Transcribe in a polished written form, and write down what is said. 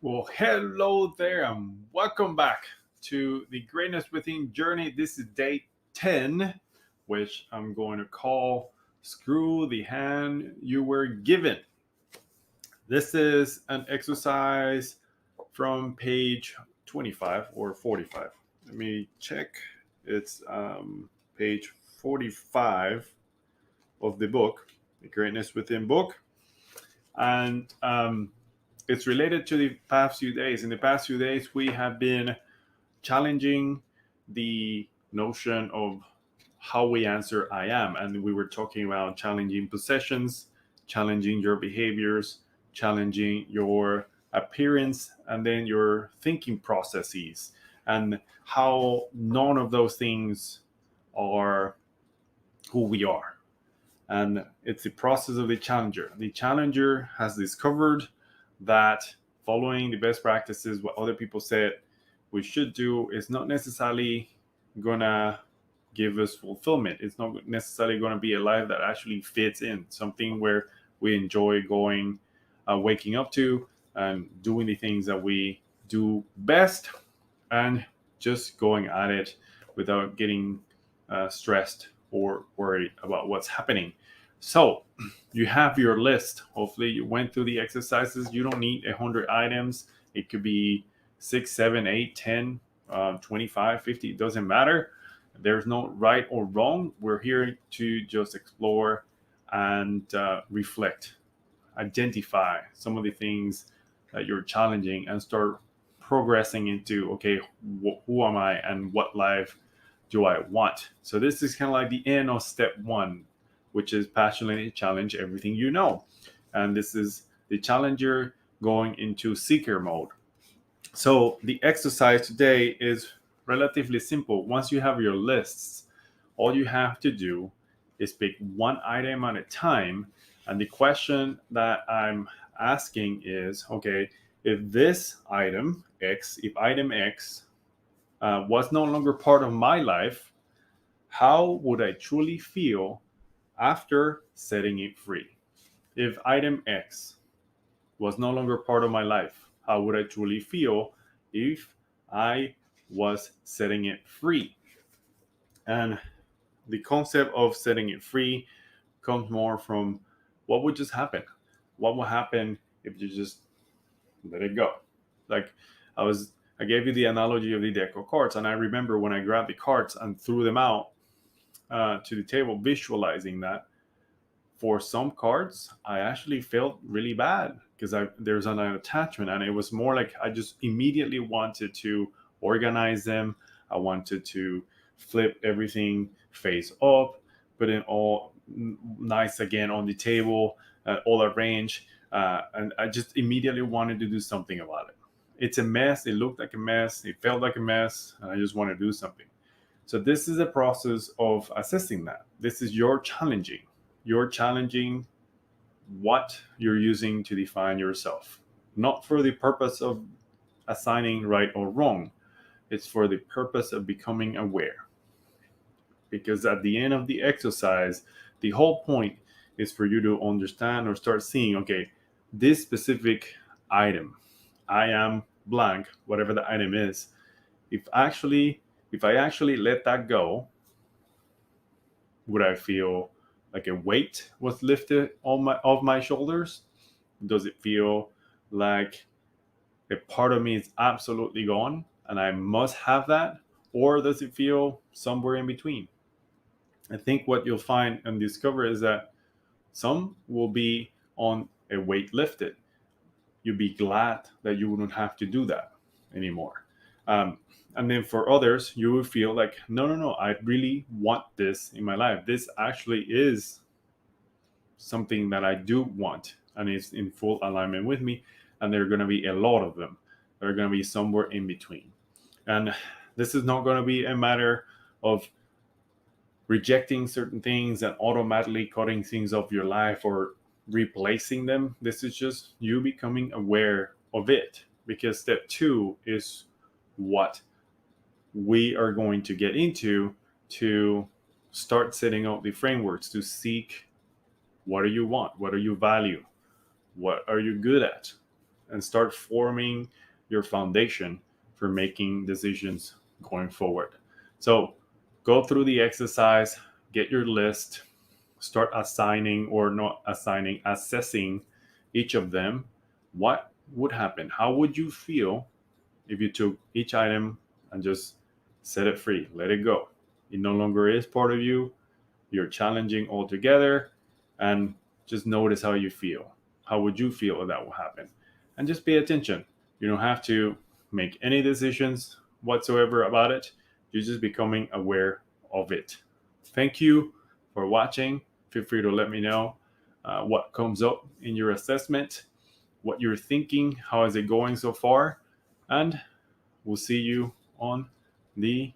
Well, hello there, and welcome back to the Greatness Within Journey. This is day 10, which I'm going to call Screw the Hand You Were Given. This is an exercise from page 25 or 45. Let me check. It's page 45 of the book, The Greatness Within book. And it's related to the past few days. In the past few days, we have been challenging the notion of how we answer I am. And we were talking about challenging possessions, challenging your behaviors, challenging your appearance, and then your thinking processes, and how none of those things are who we are. And it's the process of the challenger. The challenger has discovered that following the best practices, what other people said we should do, is not necessarily gonna give us fulfillment. It's not necessarily going to be a life that actually fits in something where we enjoy going, waking up to, and doing the things that we do best, and just going at it without getting stressed or worried about what's happening. So you have your list. Hopefully you went through the exercises. You don't need 100 items. It could be 6, 7, 8, 10, 25, 50. It doesn't matter. There's no right or wrong. We're here to just explore and reflect, identify some of the things that you're challenging, and start progressing into, okay, who am I and what life do I want? So this is kind of like the end of step one, which is passionately challenge everything you know. And this is the challenger going into seeker mode. So the exercise today is relatively simple. Once you have your lists, all you have to do is pick one item at a time. And the question that I'm asking is, okay, if this item X, if item X was no longer part of my life, how would I truly feel after setting it free? If item X was no longer part of my life, how would I truly feel if I was setting it free? And the concept of setting it free comes more from what would just happen. What would happen if you just let it go? Like I gave you the analogy of the deck of cards, and I remember when I grabbed the cards and threw them out to the table, visualizing that. For some cards, I actually felt really bad because there's an attachment, and it was more like I just immediately wanted to organize them. I wanted to flip everything face up, put it all nice again on the table, all arranged, and I just immediately wanted to do something about it. It's a mess. It looked like a mess. It felt like a mess, and I just want to do something. So this is a process of assessing that. This is your challenging. You're challenging what you're using to define yourself, not for the purpose of assigning right or wrong. It's for the purpose of becoming aware. Because at the end of the exercise, the whole point is for you to understand or start seeing, okay, this specific item, I am blank, whatever the item is, if I actually let that go, would I feel like a weight was lifted on my off my shoulders? Does it feel like a part of me is absolutely gone and I must have that? Or does it feel somewhere in between? I think what you'll find and discover is that some will be on a weight lifted. You'd be glad that you wouldn't have to do that anymore. And then for others, you will feel like, no, no, no, I really want this in my life. This actually is something that I do want, and it's in full alignment with me. And there are going to be a lot of them. There are going to be somewhere in between. And this is not going to be a matter of rejecting certain things and automatically cutting things off your life or replacing them. This is just you becoming aware of it, because step two is what we are going to get into to start setting out the frameworks to seek what do you want, what do you value, what are you good at, and start forming your foundation for making decisions going forward. So go through the exercise, get your list, start assigning or not assigning, assessing each of them. What would happen? How would you feel if you took each item and just set it free, let it go? It no longer is part of you. You're challenging altogether, and just notice how you feel. How would you feel if that will happen? And just pay attention. You don't have to make any decisions whatsoever about it. You're just becoming aware of it. Thank you for watching. Feel free to let me know what comes up in your assessment, what you're thinking, how is it going so far, and we'll see you on the